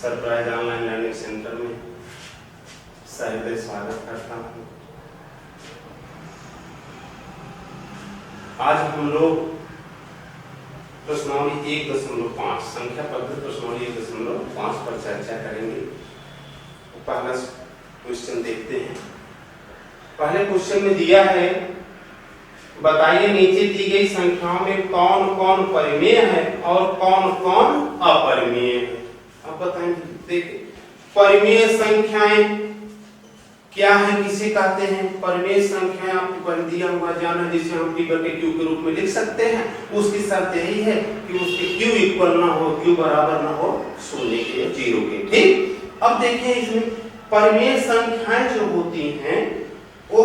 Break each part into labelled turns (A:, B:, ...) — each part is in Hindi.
A: सरप्राइज ऑनलाइन लर्निंग सेंटर में सहृदय स्वागत करता हूँ। आज हम लोग प्रश्नावली 1.5 संख्या पद्धति प्रश्नावली 1.5 पर चर्चा करेंगे। पहला क्वेश्चन देखते हैं। पहले क्वेश्चन में दिया है, बताइए नीचे दी गई संख्याओं में कौन कौन परिमेय है और कौन कौन अपरिमेय है। अब बताएंगे। देखिए, परिमेय संख्याएं क्या है, किसे कहते हैं? परिमेय संख्याएं आपको पर दिया हुआ जाना, जिसे हम p बटे q के रूप में लिख सकते हैं। उसकी शर्त यही है कि उसके q इक्वल ना हो, q बराबर ना हो 0 के, 0 के। ठीक। अब देखिए, इसमें परिमेय संख्याएं जो होती हैं वो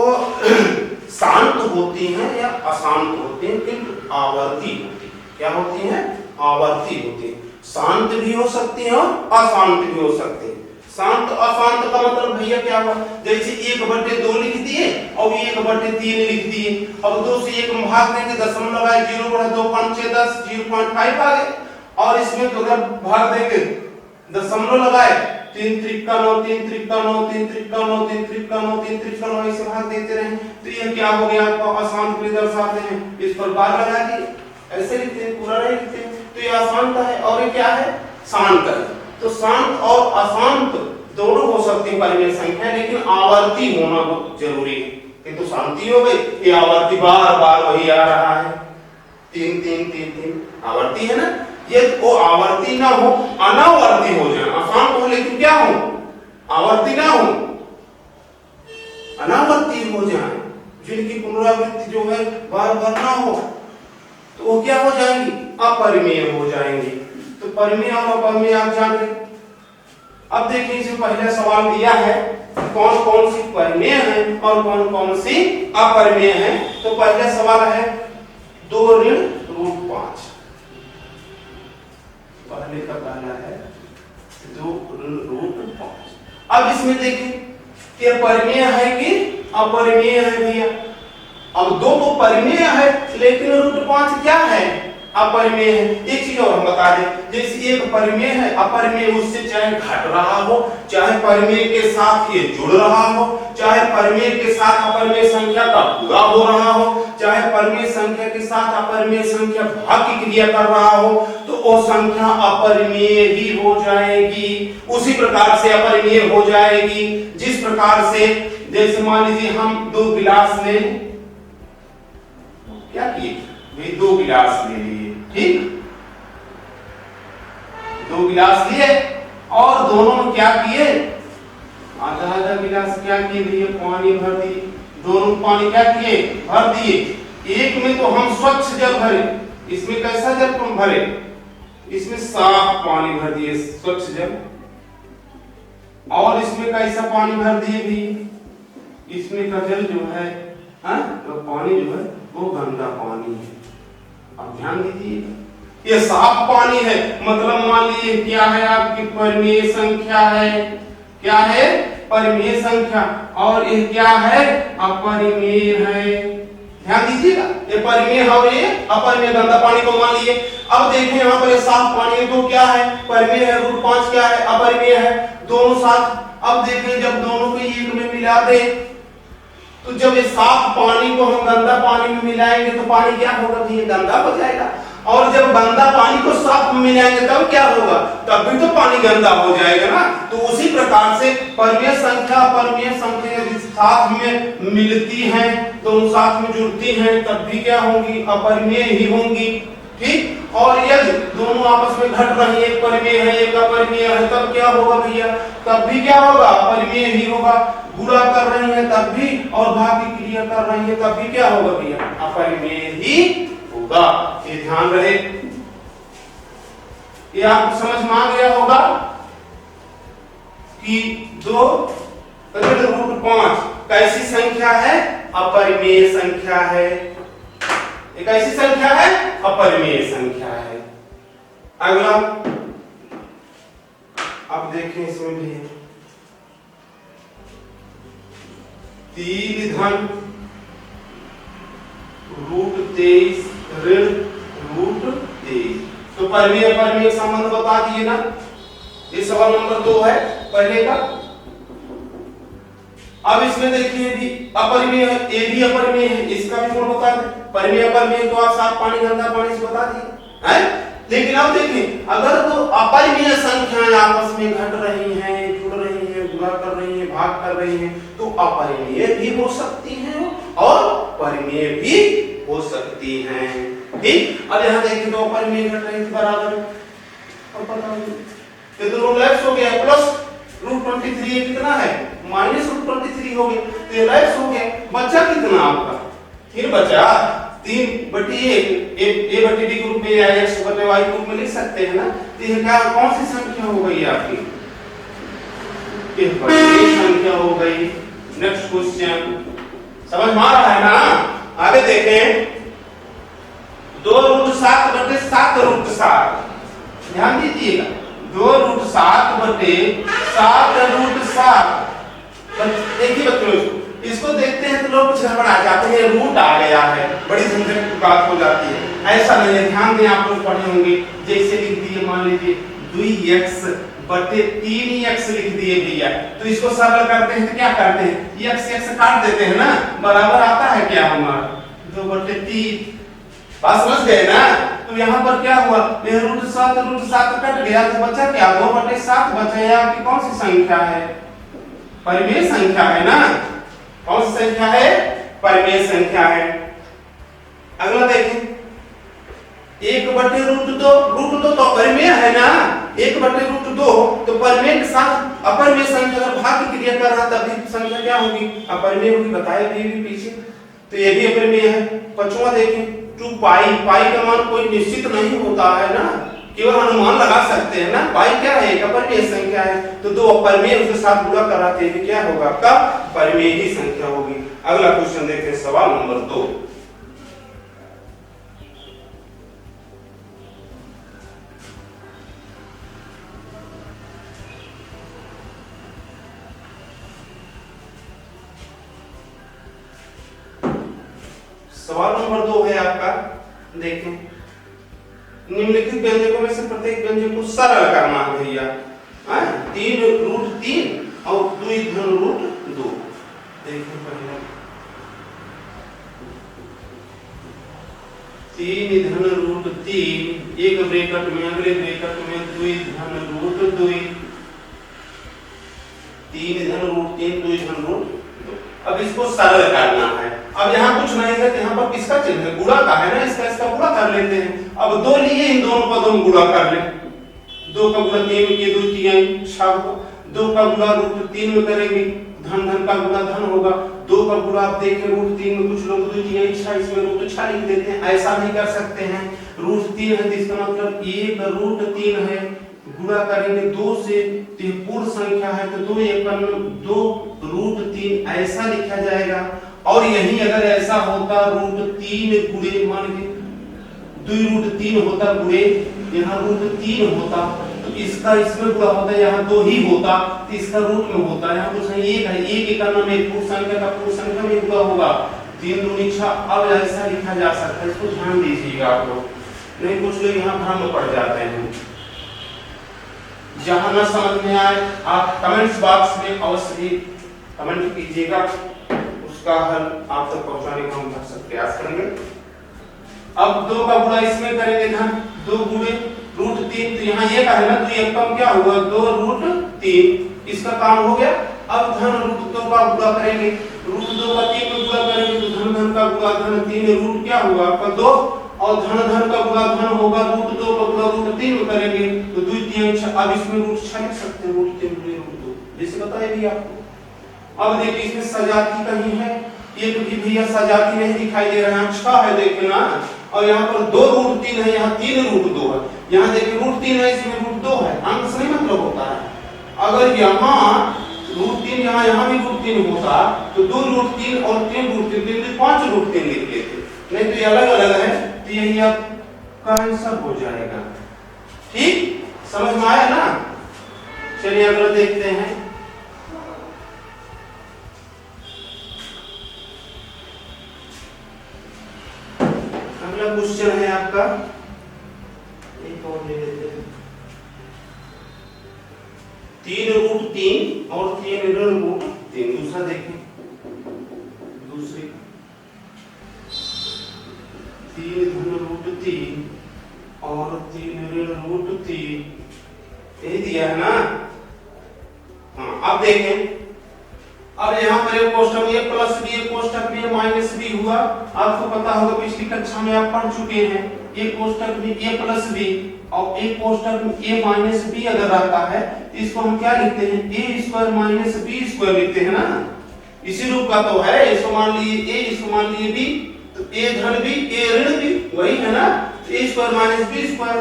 A: शांत होती हैं या अशांत होती हैं, किंतु आवर्ती होती हैं। क्या होती हैं? आवर्ती होती हैं। शांत भी हो सकती हैं और अशांत भी हो सकती हैं। शांत अशांत का मतलब भैया क्या हुआ? जैसे 1/2 लिख दिए और 1/3 लिख दिए। अब 2 से 1 में भाग देंगे, दशमलव लगाए, 0/2 5 6 10 0.5 आ गए। और इसमें तो अगर भाग देंगे, दशमलव लगाए, 3 त्रिका 9 3 त्रिका 9 3 त्रिका 9 3 त्रिका 9 3 त्रिका 9 ऐसे भाग देते रहे, तो ये क्या हो गया? आपको अशांत भी दर्शाते हैं। इस पर बार लगा दिए, ऐसे लिखते हैं, पूरा नहीं लिखते हैं, तो ये अशांत है। और ये क्या है? शांत है। तो शांत और अशांत दोनों हो सकती है परिमेय संख्या, लेकिन आवर्ती होना बहुत जरूरी है। किंतु शांति हो गई, ये आवर्ती बार बार वही आ रहा है, 3 3 3 3 आवर्ती है ना। ये वो आवर्ती ना हो, अनावर्ती हो जाए। अशांत हो लेकिन क्या हो? आवर्ती ना हो, अनावर्ती हो जाए, जिनकी पुनरावृत्ति जो है बार बार ना हो, तो वो क्या हो जाएंगी? अपरिमेय हो जाएंगी। तो परिमेय और अपरिमेय आप जान रहे। अब देखिए, इसमें पहला सवाल दिया है कौन कौन सी परिमेय है और कौन कौन सी अपरिमेय है। तो पहला सवाल है 2 ऋण √5। पहले का पहला है 2 ऋण √5। अब इसमें देखिए ये परिमेय है कि अपरिमेय है भैया। अब 2 तो परिमेय है, लेकिन √5 क्या है? अपरिमेय है। एक चीज और हम बता दें, जैसे एक परिमेय है, अपरिमेय उससे चाहे घट रहा हो, चाहे परिमेय के साथ ये जुड़ रहा हो, चाहे परिमेय के साथ अपरिमेय संख्या का पूरा हो रहा हो, चाहे परिमेय संख्या के साथ अपरिमेय संख्या भाग की क्रिया कर रहा हो, तो वो संख्या अपरिमेय ही हो जाएगी। उसी प्रकार से अपरिमेय हो जाएगी जिस प्रकार से, जैसे मान लीजिए हम 2 गिलास ले, क्या किए भाई? 2 गिलास ले लिए, ठीक। 2 गिलास लिए और दोनों में क्या किए? आधा आधा गिलास क्या किए भैया? पानी भर दिए। दोनों पानी क्या किए? भर दिए। एक में तो हम स्वच्छ जल भरे, इसमें कैसा जल तुम भरे? इसमें साफ पानी भर दिए, स्वच्छ जल। और इसमें कैसा पानी भर दिए भी? इसमें का जल जो है, तो पानी जो है वो गंदा पानी है। अब ध्यान दीजिए, ये साफ पानी है, मतलब मान लीजिए क्या है? आपकी परिमेय संख्या है। क्या है? परिमेय संख्या। और ये क्या है? अपरिमेय है। ध्यान दीजिएगा, ये परिमेय है और ये अपरिमेय गंदा पानी को मान लिए। अब देखें यहाँ पर ये साफ पानी है, तो क्या है? परिमेय है। √5 क्या है? अपरिमेय है। दोनों साथ। अब देखिए, जब दोनों को एक में मिला दे, तो जब ये साफ पानी को हम गंदा पानी में मिलाएंगे तो पानी क्या होगा? ये गंदा हो जाएगा। और जब गंदा पानी को साफ में मिलाएंगे तब क्या होगा? तब भी तो पानी गंदा हो जाएगा ना। तो उसी प्रकार से परिमेय संख्या अपरिमेय संख्या यदि साथ में मिलती हैं, दोनों साथ में जुड़ती हैं, तब भी क्या होंगी? अपरिमेय ही होंगी, ठीक। और यदि दोनों आपस में घट रही है, एक परिमेय है एक अपरिमेय है, तब क्या होगा भैया? तब भी क्या होगा? अपरिमेय ही होगा। गुणा कर रही है तब भी, और भाग की क्रिया कर रही है तब भी क्या होगा भैया? अपरिमेय ही होगा। ये ध्यान रहे। ये आपको समझ में आ गया होगा कि 2 ऋण √5 कैसी संख्या है? अपरिमेय संख्या है। एक ऐसी संख्या है, अपरिमेय संख्या है। अगला अब देखें, इसमें भी है 3 धन √23 ऋण √23। तो परिमेय अपरिमेय संबंध बता दिए ना। ये सवाल नंबर 2 है पहले का। अब इसमें देखिए भी अपरिमेय है, ये भी अपरिमेय है, इसका भी गुण बता दें। परिमेय अपरिमेय तो आप साफ पानी गंदा पानी से बता दिए हैं। लेकिन अब देखिए अगर तो अपरिमेय संख्याएं आपस में घट रही हैं, जुड़ रही हैं, गुणा कर रही हैं, भाग कर रही हैं, तो अपरिमेय भी हो सकती हैं और परिमेय भी हो सकती हैं। ठीक, अब यहाँ देखिए तो अपरिमेय घट रही थी बराबर, अब पता नहीं तो रूट लेफ्ट हो गया प्लस रूट 23 ये कितना है माइनस रूट 23 हो गया, तो ये लेफ्ट हो गया। बचा कितना आपका 3 बचा 3/1 a बटे b के रूप में या x बटे y के रूप में लिख सकते हैं ना। तो ये क्या कौन सी संख्या हो गई आपकी, ये बड़ी संख्या हो गई। नेक्स्ट क्वेश्चन समझ में आ रहा है ना। आगे देखें 2√7 बटे 7√7, ध्यान दीजिएगा 2√7 बटे 7√7। देखिए बच्चों इसको देखते हैं तो लोग कुछ गड़बड़ा जाते हैं, रूट आ गया है, बड़ी झंझट की बात हो जाती है। ऐसा नहीं है, ध्यान दें आप लोग पढ़े होंगे। जैसे लिख दिए मान लीजिए 2x बटे 3x लिख दिए भैया, तो इसको सरल करते हैं तो क्या करते हैं x काट देते हैं ना, बराबर आता है क्या हमारा 2/3। बात समझ गए ना। तो यहाँ पर क्या हुआ √7 कट गया तो बचा क्या 2/7 बचा। आपकी कौन सी संख्या है परिमेय संख्या है ना, कौन सी संख्या है परिमेय संख्या है। अगला देखें 1/√2, √2 तो परिमेय है ना, 1/√2 तो परिमेय के साथ अपरिमेय संख्या अगर भाग की क्रिया कर रहा तब संख्या क्या होगी अपरिमेय होगी, बताया भी पीछे। तो ये भी अपरिमेय है। पांचवा देखें 2 पाई, पाई का मान कोई निश्चित नहीं होता है ना, केवल अनुमान लगा सकते हैं ना। पाई क्या है एक अपरिमेय संख्या है, तो 2 अपरिमेय उसके साथ गुणा कराते हैं क्या होगा आपका परिमेय ही संख्या होगी। अगला क्वेश्चन देखते हैं सवाल नंबर 2। सवाल नंबर 2 है आपका, देखें निम्नलिखित व्यंजकों में से प्रत्येक व्यंजक को सरल करना है भैया। 3√3 और 2√2। देखिए पहले 3√3 एक ब्रैकेट में, अगले ब्रैकेट में 2√2 3√3 2√2। अब इसको सरल करना है। अब यहाँ कुछ नहीं है तो यहाँ पर किसका चिन्ह है गुणा का है ना, इसका गुणा कर लेते हैं। अब 2 लिए इन दोनों पदों में गुणा कर लें। 2 का गुणा 3 के 2 3 6, 2 का गुणा √3 में करेंगे धन का गुणा धन होगा। 2 का गुणा आप देखें √3 में कुछ लोग 2 3 6 इसमें √6 लिख देते हैं, ऐसा नहीं कर सकते हैं। √3 है तो इसका मतलब 1√3 है, गुणा करेंगे 2 से तो ये पूर्ण संख्या है तो 2 1 2√3 ऐसा लिखा जाएगा। और यही अगर ऐसा होता √3 गुणे मान के 2√3 होता गुणे यहाँ √3 होता तो इसका इसमें गुणा होता, यहाँ 2 ही होता तो इसका रूट में होता। यहाँ कुछ नहीं, 1 है, 1 का नाम एक पूर्ण संख्या का पूर्ण संख्या में गुणा होगा 3 दूनी 6। अब ऐसा लिखा जा सकता है, इसको ध्यान दीजिएगा आप लोग, नहीं कुछ लोग यहाँ भ्रम में पड़ जाते हैं। जहां ना समझ में आए आप कमेंट्स बॉक्स में अवश्य कमेंट कीजिएगा, उसका हल आप तक पहुंचाने का हम प्रयास करेंगे। अब 2 का गुणा इसमें करेंगे धन 2 गुणे √3 तो यहाँ ये का है ना, तो ये कम क्या हुआ 2√3 इसका काम हो गया। अब धन √2 का गुणा करेंगे, √2 का 3 में गुणा करेंगे तो धन का गुणा धन 3 रूट क्या हुआ आपका 2 और धन का गुणा धन होगा √2 का गुणा √3 में करेंगे तो 2 3 6। अब इसमें √6 लिख सकते हैं √3 √2 जैसे बताया भी आपको। अब देखिए इसमें सजाती कहीं है, ये तो भैया सजाती नहीं दिखाई दे रहा है, 6 है देखिए ना, और यहाँ पर 2√3 है, यहाँ 3√2 है। यहाँ देखिए √3 है, इसमें √2 है, अंक से नहीं मतलब होता है। अगर यहाँ √3 यहाँ भी √3 होता तो 2√3 और 3√3 5√3 लिख लेते, नहीं तो ये अलग अलग है तो यही आपका आंसर हो जाएगा। ठीक समझ में आया ना। चलिए अगला देखते हैं। अगला क्वेश्चन है आपका, एक और ले लेते हैं। 3√3 और 3√3। दूसरा देखें, दूसरी 3√3 और 3√3, यही दिया है ना। हाँ, अब देखें, अब यहाँ पर एक कोष्ठक a प्लस बी, एक कोष्ठक b माइनस बी हुआ। आपको पता होगा पिछली कक्षा में आप पढ़ चुके हैं, एक कोष्ठक में a प्लस बी और एक कोष्ठक में a माइनस बी अगर रहता है तो इसको हम क्या लिखते हैं, a square minus B square लिखते हैं ना। इसी रूप का तो है, इसको मान लीजिए a, इसको मान लीजिए b, तो a धन b a ऋण b, वही है ना। तो a square minus B square,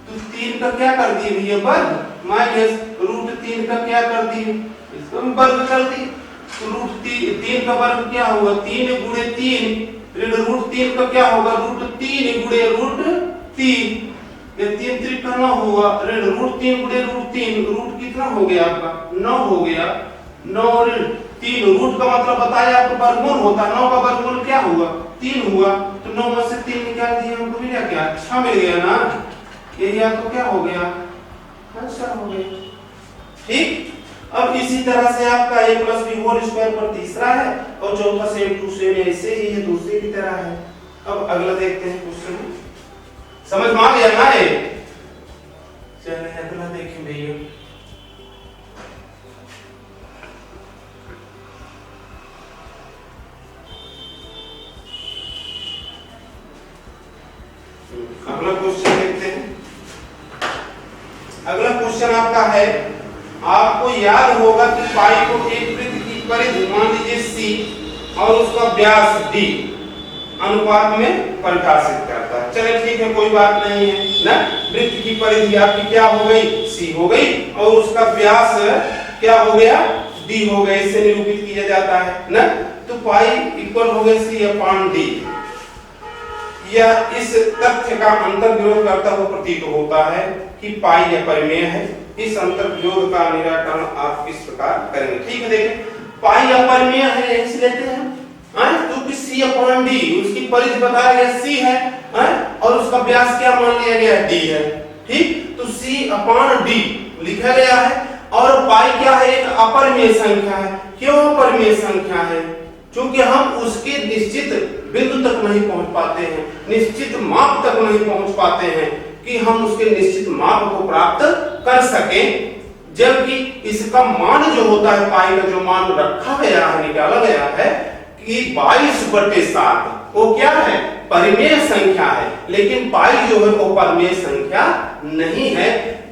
A: तो 3 का क्या कर दिए भैया वर्ग, माइनस √3 का क्या कर दिए, इसको हम वर्ग कर दिए। तो √3 का वर्ग क्या होगा, 3 गुणे 3, ऋण √3 का क्या होगा, √3 गुणे √3, ये 3 त्रिक 9 होगा, ऋण √3 गुणे √3, रूट कितना हो गया आपका 9 हो गया, 9 ऋण 3, रूट का मतलब बताया आपको वर्गमूल होता, 9 का वर्गमूल क्या हुआ 3 हुआ, तो 9 में से 3 निकाल दिए, हमको मिला क्या 6 मिल गया ना। यही आपको क्या हो गया, आंसर हो गया। ठीक, अब इसी तरह से आपका a plus B whole square पर तीसरा है और चौथा सेम टू सेम ऐसे ही है, दूसरे की तरह है। अब अगला देखते हैं क्वेश्चन, समझ में आ गया ना ये। चलिए अगला देखें भैया, अगला क्वेश्चन देखते हैं। अगला क्वेश्चन आपका है, आपको याद होगा कि पाई को एक वृत्त की परिधि मान लीजिए c और उसका व्यास d अनुपात में परिभाषित करता है। चलिए ठीक है, कोई बात नहीं है ना। वृत्त की परिधि आपकी क्या हो गई, c हो गई और उसका व्यास क्या हो गया, d हो गया, इससे निरूपित किया जाता है ना। तो पाई इक्वल हो गया c अपॉन d। यह इस तथ्य का अंतर विरोध करता हुआ प्रतीत होता है कि पाई अपरिमेय है। इस अंतर विरोध का निराकरण आप किस प्रकार करेंगे। ठीक है, देखें पाई अपरिमेय है, ऐसे लेते हैं क्योंकि c अपॉन d उसकी परिधि बताया गया c है और उसका व्यास क्या मान लिया गया d है। ठीक, तो c अपॉन d लिखा गया है और पाई क्या है, एक अपरिमेय संख्या है। क्यों अपरिमेय संख्या है, क्योंकि हम उसके निश्चित बिंदु तक नहीं पहुंच पाते हैं, निश्चित माप तक नहीं पहुंच पाते हैं कि हम उसके निश्चित माप को प्राप्त कर सकें। जबकि इसका मान जो होता है, पाई का जो मान रखा गया है, निकाला गया है कि 22/7, वो क्या है, परिमेय संख्या है। लेकिन पाई जो है वो परिमेय संख्या नहीं है।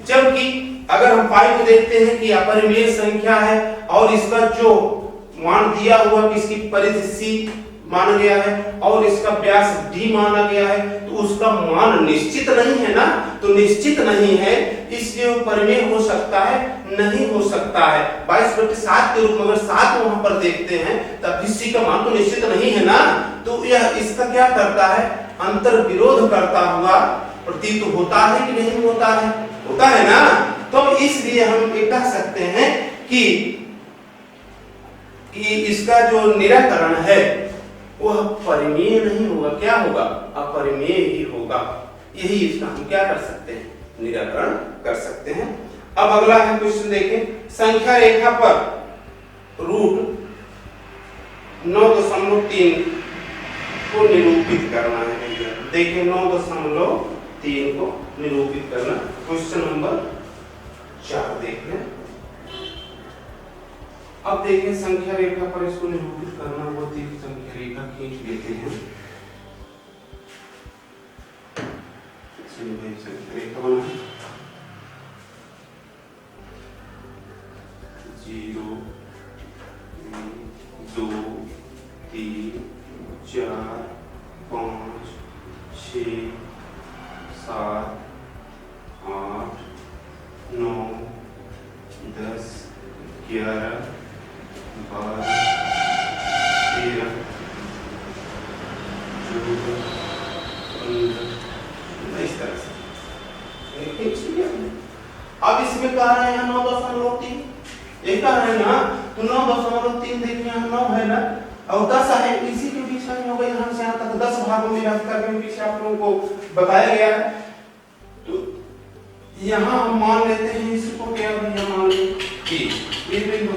A: जबकि अगर हम पाई को देखते हैं कि अपरिमेय संख्या है और इसका जो मान दिया हुआ कि इसकी परिधि c माना गया है और इसका व्यास d माना गया है, तो उसका मान निश्चित नहीं है ना। तो निश्चित नहीं है, इसलिए वो परिमेय हो सकता है, नहीं हो सकता है। 22/7 के रूप में अगर 7 वहां पर देखते हैं तब c का मान तो निश्चित नहीं है ना। तो यह इसका क्या करता है, अंतर विरोध करता हुआ प्रतीत होता है कि नहीं होता है, होता है ना। तो इसलिए हम ये कह सकते हैं कि इसका जो निराकरण है वह परिमेय नहीं होगा, क्या होगा, अपरिमेय ही होगा। यही इसका हम क्या कर सकते हैं, निराकरण कर सकते हैं। अब अगला है क्वेश्चन देखें, संख्या रेखा पर रूट 9.3 को निरूपित करना है भैया। देखिए 9.3 को निरूपित करना, क्वेश्चन नंबर 4 देख लें। अब देखिए संख्या रेखा पर इसको निरूपित करना, वो संख्या रेखा खींच लेते हैं। चलिए भाई संख्या रेखा बना 0 2 3 4 5 6 7 8 9 10 11 12 13 14 15 इस तरह से। अब इसमें कह रहे हैं 9.3, ये कह रहे हैं ना, तो 9.3 देखिए यहाँ 9 है ना और 10 है, इसी के बीच में हो गई, यहाँ से यहाँ तक 10 भागों में विभाजित करके पीछे आप लोगों को बताया गया है। तो यहाँ हम मान लेते हैं इसको क्या भैया, मान लीजिए ये बिंदु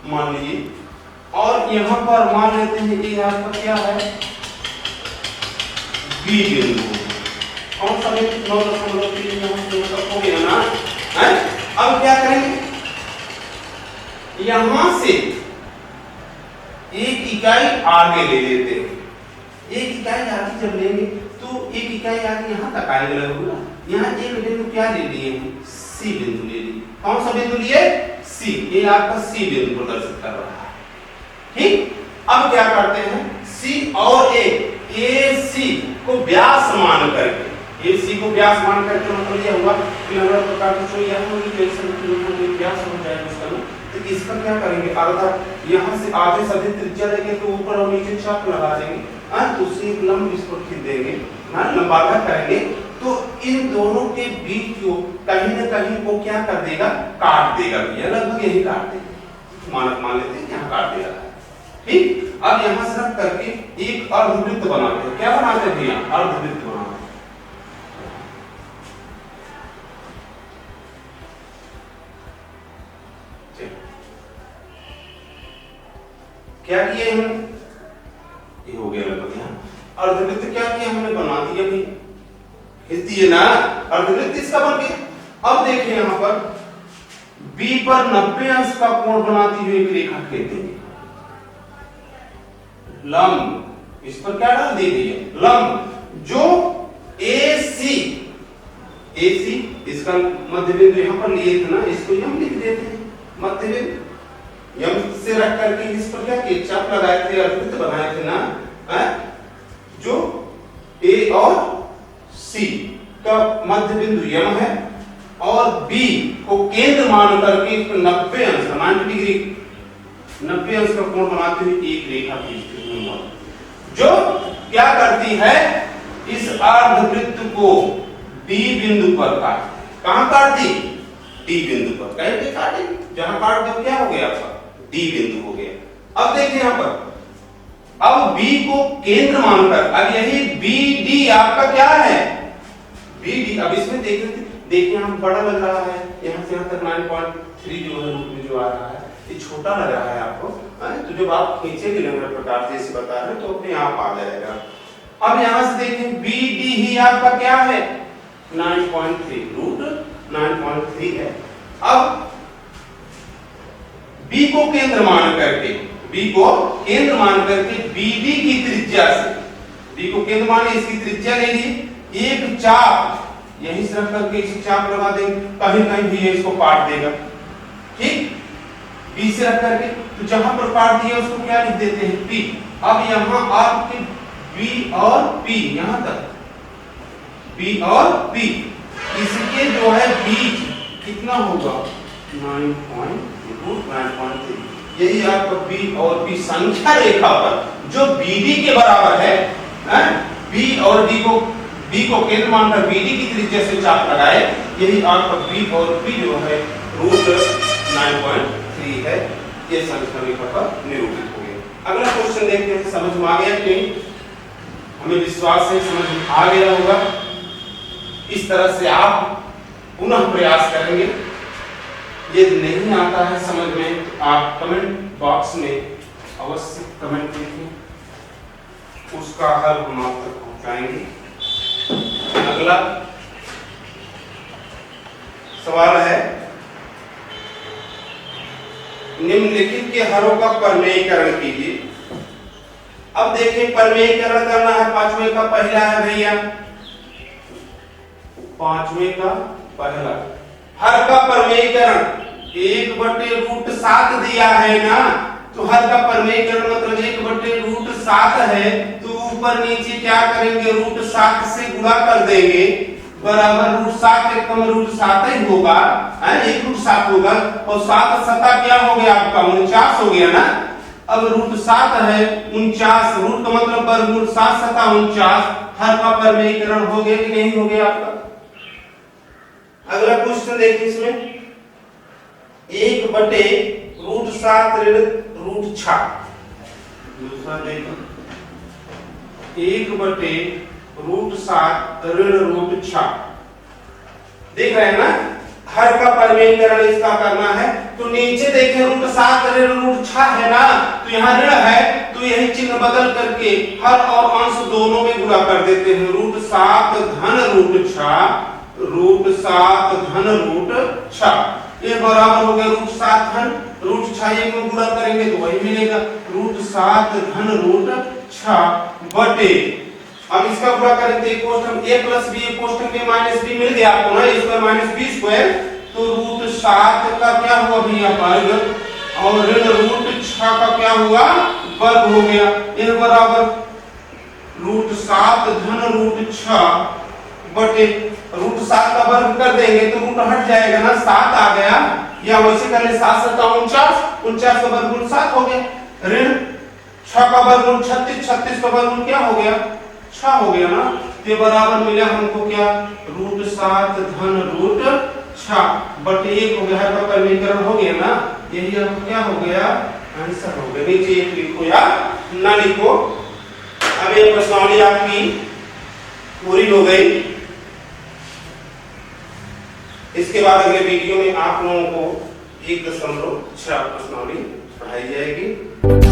A: मान लीजिए, और यहाँ पर मान लेते हैं ये आपका क्या है, बी बिंदु। कौन सा बिंदु, 9.3 यहाँ से हो गया ना है। अब क्या करेंगे, यहां से एक इकाई आगे ले लेते हैं। एक इकाई आगे जब लेंगे तो एक इकाई आगे यहाँ तक आएगा लगभग। यहाँ एक बिंदु क्या ले लिए हैं, सी बिंदु ले लिए। कौन सा बिंदु लिए, सी। ये आपका सी बिंदु प्रदर्शित कर रहा है, ठीक। अब क्या करते हैं, सी और ए सी को व्यास मान करके, ए सी को व्यास मान करके मतलब यह हुआ कि नंबर प्रकार की जो यह होगी तो व्यास हो जाएगा इसका ना। तो इसका क्या करेंगे, आधा यहाँ से आधे से अधिक त्रिज्या लेंगे तो ऊपर और नीचे चाप लगा देंगे, तो उसी लंब इसको खींच देंगे, लंबाकार करेंगे तो इन दोनों के बीच को कहीं न कहीं वो क्या कर देगा, काट देगा भैया, लगभग यही काट देगा, मान लेते हैं यहाँ काट देगा, ठीक। अब यहाँ से रख करके एक अर्धवृत्त बनाते हैं। क्या बनाते हैं भैया, अर्धवृत्त बनाते हैं। क्या किए हम, ये हो गया लगभग यहाँ अर्धवृत्त। क्या किया हमने, बना दिया भी, खींच दिए ना, अर्धवृत्त इसका बन गया। अब देखिए यहाँ पर B पर 90 अंश का कोण बनाती हुई एक रेखा खींच देंगे, लंब इस पर क्या डाल दीजिए, लंब, जो AC इसका मध्य बिंदु यहाँ पर लिए थे ना, इसको हम लिख देते हैं मध्य बिंदु। यम से रख करके इस पर क्या किए, चाप लगाए थे, अर्धवृत्त बनाए थे ना, जो A और C का मध्य बिंदु यम है और B को केंद्र मान करके 90 अंश 90 डिग्री 90 अंश का कोण बनाते हुए एक रेखा खींचती हूं, जो क्या करती है, इस अर्धवृत्त को D बिंदु पर काटती। कहां काटती, D बिंदु पर, कहीं पे काटे, जहां काट दो क्या हो गया आपका, D बिंदु हो गया। अब देखिए यहां पर, अब B को केंद्र मानकर, अब यही BD आपका क्या है, BD। अब इसमें देखिए हम बड़ा लग रहा है, यहां से यहां तक 9.3 जो है रूप में जो आ रहा है, ये छोटा लग रहा है आपको, तो जब आप खींचेंगे नंबर प्रकार जैसे बता रहे हैं तो अपने आप आ जाएगा। अब यहां से देखिए BD ही आपका क्या है, 9.3 रूट 9.3 है। अब B को केंद्र मान करके, BD की त्रिज्या से, B को केंद्र माने, इसकी त्रिज्या ले ली, एक चाप यहीं से रख करके इसे चाप लगा देंगे, कहीं कहीं भी ये इसको काट देगा, ठीक। B से रख करके, तो जहां पर काट दिया उसको क्या लिख देते हैं, P। अब यहाँ आपके B और P, यहां तक B और P, इसके जो है बीच कितना होगा, 9.3। यही आपका B और P संख्या रेखा पर जो BD के बराबर है, B और D को केंद्र मानकर BD की त्रिज्या से चाप लगाए, यही आपका B और P जो है रूट 9.3 है। ये संख्या रेखा पर निरूपित हो गया। अगला क्वेश्चन देखते हैं, समझ में आ गया कि नहीं, हमें विश्वास है समझ में आ गया होगा। इस तरह से आप पुनः प्रयास करेंगे, यदि नहीं आता है समझ में तो आप कमेंट बॉक्स में अवश्य कमेंट कीजिए, उसका हल हम आप तक पहुंचाएंगे। अगला सवाल है, निम्नलिखित के हरों का परमेयीकरण कीजिए। अब देखिए परमेयीकरण करना है, पांचवें का पहला है भैया, पांचवें का पहला हर का परमेयीकरण 1/√7 दिया है ना, तो हर का परमेयीकरण मतलब 1/√7 है, तो ऊपर नीचे क्या करेंगे, √7 से गुणा कर देंगे, बराबर √7 एक कम √7 ही होगा, 1√7 होगा, और 7 सता क्या हो गया आपका 49 हो गया ना। अब √7 है 49, रूट का मतलब वर्गमूल 7 सता 49, हर का परमेयीकरण हो गया कि नहीं हो गया आपका। अगला क्वेश्चन देखिए, इसमें 1/√7 √6, दूसरा देखो 1/√7 √6। देख रहे हैं ना, हर का परमेयीकरण इसका करना है। तो नीचे देखें √7 ऋण √6 है ना, तो यहाँ ऋण है तो यही चिन्ह बदल करके हर और अंश दोनों में गुणा कर देते हैं। √7 धन √6 √7 धन √6 ये बराबर हो गया √7 धन √6 एक में गुणा करेंगे तो वही मिलेगा √7 धन √6 बटे, अब इसका गुणा करें तो कोष्ठक a प्लस b कोष्ठक में माइनस b मिल गया आपको ना, इसका माइनस b स्क्वायर, तो √7 का क्या हुआ भैया वर्ग और ऋण √6 का क्या हुआ वर्ग हो गया। ये बराबर √7 धन √6 बटे √7 का वर्ग कर देंगे तो रूट हट जाएगा ना, 7 आ गया, या वैसे कर ले 7 7 49 का वर्गमूल 7 हो गया, ऋण 6 का वर्गमूल 36 36 का वर्गमूल क्या हो गया 6 हो गया ना। ये बराबर मिला हमको क्या √7 धन √6 बटे 1 हो गया, हर का परमेयीकरण हो गया ना, यही हमको क्या हो गया आंसर हो गया। नीचे एक लिखो या ना लिखो। अब ये प्रश्नावली आपकी पूरी हो गई। इसके बाद अगले वीडियो में आप लोगों को 1.6 प्रश्नावली पढ़ाई जाएगी।